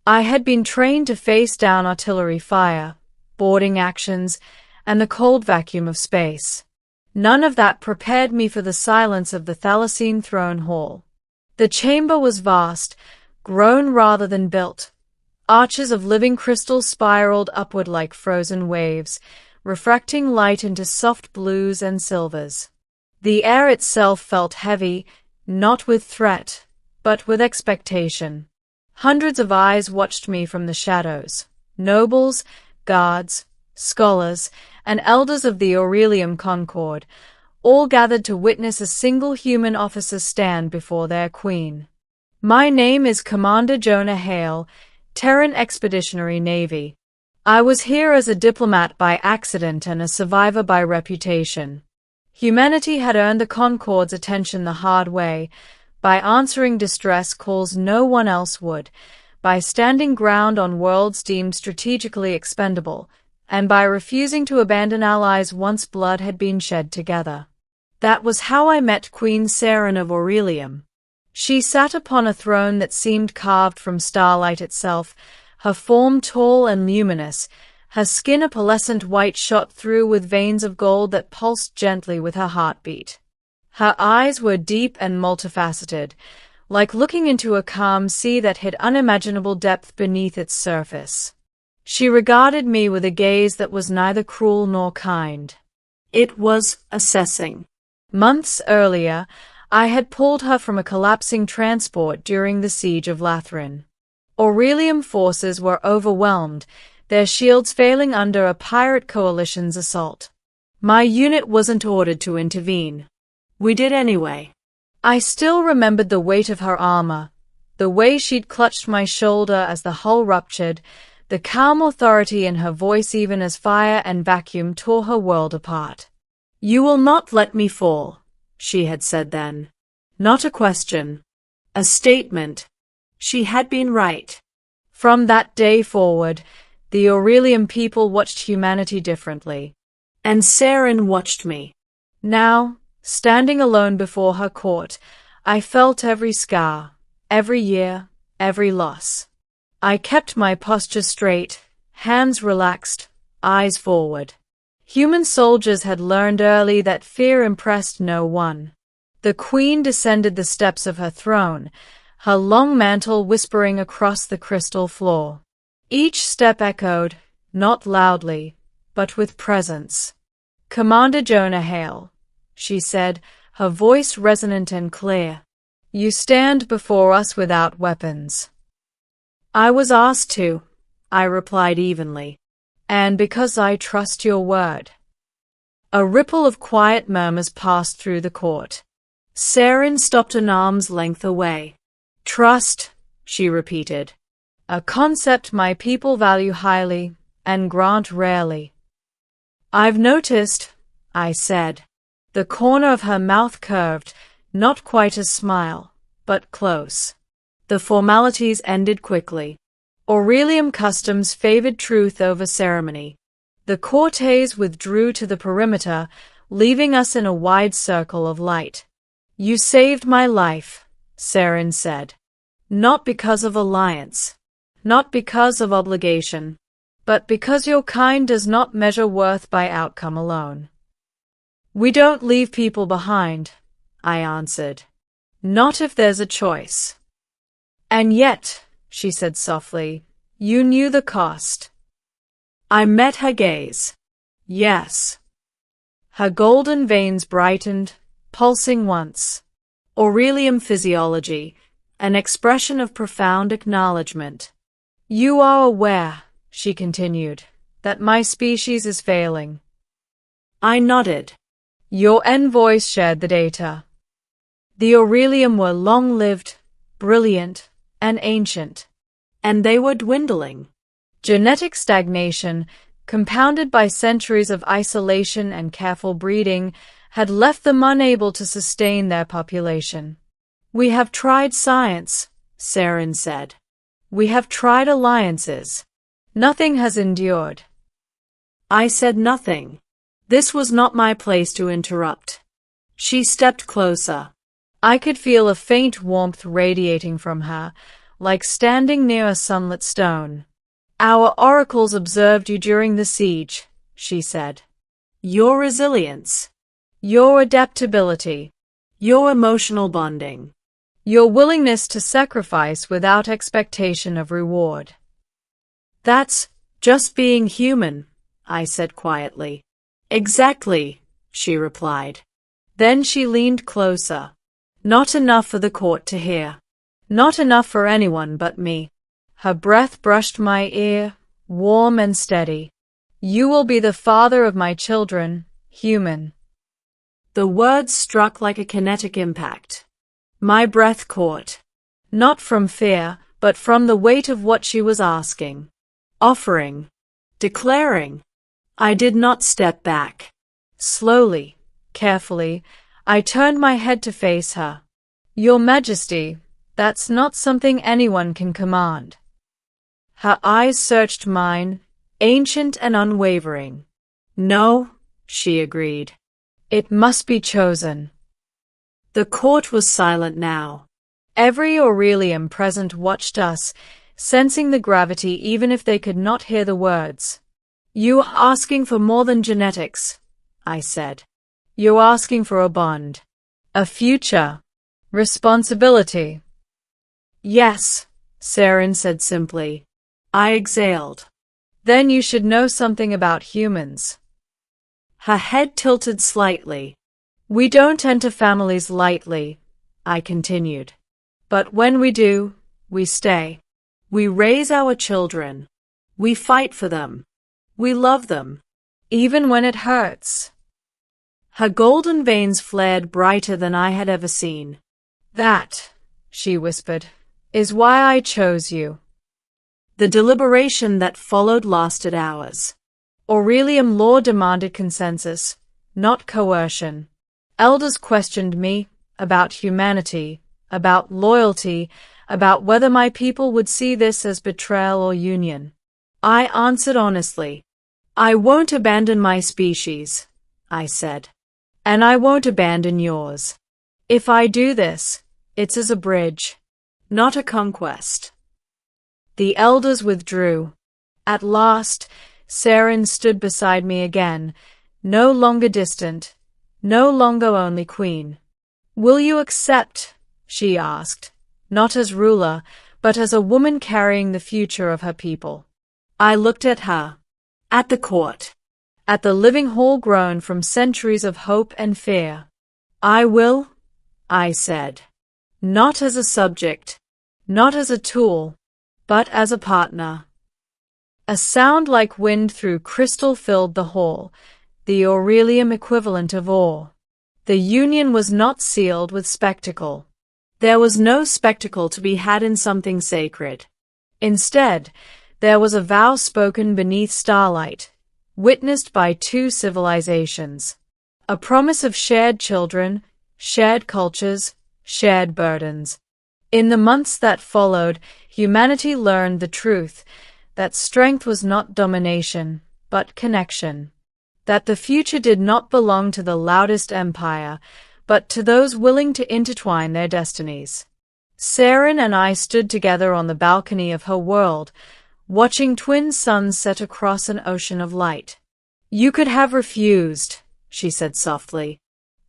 I had been trained to face down artillery fire, boarding actions, and the cold vacuum of space. None of that prepared me for the silence of the Thalassene throne hall. The chamber was vast, grown rather than built. Arches of living crystal spiraled upward like frozen waves, refracting light into soft blues and silvers. The air itself felt heavy, not with threat, but with expectation. Hundreds of eyes watched me from the shadows. Nobles, guards, scholars, and elders of the Aurelium Concord, all gathered to witness a single human officer stand before their queen. My name is Commander Jonah Hale, Terran Expeditionary Navy. I was here as a diplomat by accident and a survivor by reputation. Humanity had earned the Concord's attention the hard way, by answering distress calls no one else would, by standing ground on worlds deemed strategically expendable, and by refusing to abandon allies once blood had been shed together. That was how I met Queen Seren of Aurelium. She sat upon a throne that seemed carved from starlight itself, her form tall and luminous, her skin a pearlescent white shot through with veins of gold that pulsed gently with her heartbeat. Her eyes were deep and multifaceted, like looking into a calm sea that hid unimaginable depth beneath its surface. She regarded me with a gaze that was neither cruel nor kind. It was assessing. Months earlier, I had pulled her from a collapsing transport during the siege of Lathrin. Aurelium forces were overwhelmed, their shields failing under a pirate coalition's assault. My unit wasn't ordered to intervene. We did anyway. I still remembered the weight of her armor, the way she'd clutched my shoulder as the hull ruptured, the calm authority in her voice even as fire and vacuum tore her world apart. "You will not let me fall," she had said then. Not a question. A statement. She had been right. From that day forward, the Aurelium people watched humanity differently. And Seren watched me. Now, standing alone before her court, I felt every scar, every year, every loss. I kept my posture straight, hands relaxed, eyes forward. Human soldiers had learned early that fear impressed no one. The queen descended the steps of her throne, her long mantle whispering across the crystal floor. Each step echoed, not loudly, but with presence. "Commander Jonah Hale," she said, her voice resonant and clear. "You stand before us without weapons." "I was asked to," I replied evenly. "And because I trust your word." A ripple of quiet murmurs passed through the court. Seren stopped an arm's length away. "Trust," she repeated. "A concept my people value highly, and grant rarely." "I've noticed," I said. The corner of her mouth curved, not quite a smile, but close. The formalities ended quickly. Aurelium customs favored truth over ceremony. The courtiers withdrew to the perimeter, leaving us in a wide circle of light. "You saved my life," Seren said. "Not because of alliance, not because of obligation, but because your kind does not measure worth by outcome alone." "We don't leave people behind," I answered. "Not if there's a choice." "And yet," she said softly, "you knew the cost." I met her gaze. Yes. Her golden veins brightened, pulsing once. Aurelium physiology, an expression of profound acknowledgement. "You are aware," she continued, "that my species is failing." I nodded. "Your envoys shared the data. The Aurelium were long-lived, brilliant, and ancient. And they were dwindling. Genetic stagnation, compounded by centuries of isolation and careful breeding, had left them unable to sustain their population. "We have tried science," Seren said. "We have tried alliances. Nothing has endured." I said nothing. This was not my place to interrupt. She stepped closer. I could feel a faint warmth radiating from her, like standing near a sunlit stone. Our oracles observed you during the siege, she said. Your resilience, Your adaptability, your emotional bonding. your willingness to sacrifice without expectation of reward. That's just being human, I said quietly. Exactly, she replied. Then she leaned closer. Not enough for the court to hear. Not enough for anyone but me. Her breath brushed my ear, warm and steady. You will be the father of my children, human. The words struck like a kinetic impact. My breath caught. Not from fear, but from the weight of what she was asking. Offering. Declaring. I did not step back. Slowly, carefully, I turned my head to face her. Your Majesty, that's not something anyone can command. Her eyes searched mine, ancient and unwavering. No, she agreed. It must be chosen. The court was silent now. Every Aurelian present watched us, sensing the gravity even if they could not hear the words. You are asking for more than genetics, I said. You're asking for a bond. A future. Responsibility. Yes, Saren said simply. I exhaled. Then you should know something about humans. Her head tilted slightly. We don't enter families lightly, I continued. But when we do, we stay. We raise our children. We fight for them. We love them. Even when it hurts. Her golden veins flared brighter than I had ever seen. That, she whispered, is why I chose you. The deliberation that followed lasted hours. Aurelian law demanded consensus, not coercion. Elders questioned me about humanity, about loyalty, about whether my people would see this as betrayal or union. I answered honestly. I won't abandon my species, I said. And I won't abandon yours. If I do this, it's as a bridge, not a conquest. The elders withdrew. At last, Saren stood beside me again, no longer distant, no longer only queen. Will you accept, she asked, not as ruler, but as a woman carrying the future of her people. I looked at her. At the court. At the living hall grown from centuries of hope and fear. I will, I said. Not as a subject, not as a tool, but as a partner. A sound like wind through crystal filled the hall, the Aurelian equivalent of awe. The union was not sealed with spectacle. There was no spectacle to be had in something sacred. Instead, there was a vow spoken beneath starlight, witnessed by two civilizations. A promise of shared children, shared cultures, shared burdens. In the months that followed, humanity learned the truth, that strength was not domination, but connection. That the future did not belong to the loudest empire, but to those willing to intertwine their destinies. Saren and I stood together on the balcony of her world, watching twin suns set across an ocean of light. You could have refused, she said softly.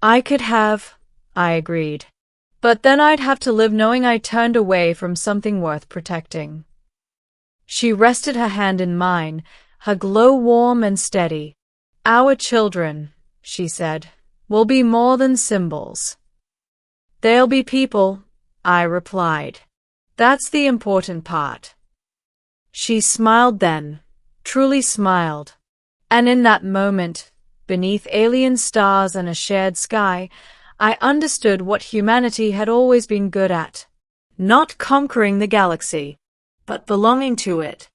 I could have, I agreed. But then I'd have to live knowing I turned away from something worth protecting. She rested her hand in mine, her glow warm and steady. Our children, she said, will be more than symbols. They'll be people, I replied. That's the important part. She smiled then, truly smiled. And in that moment, beneath alien stars and a shared sky, I understood what humanity had always been good at. Not conquering the galaxy, but belonging to it.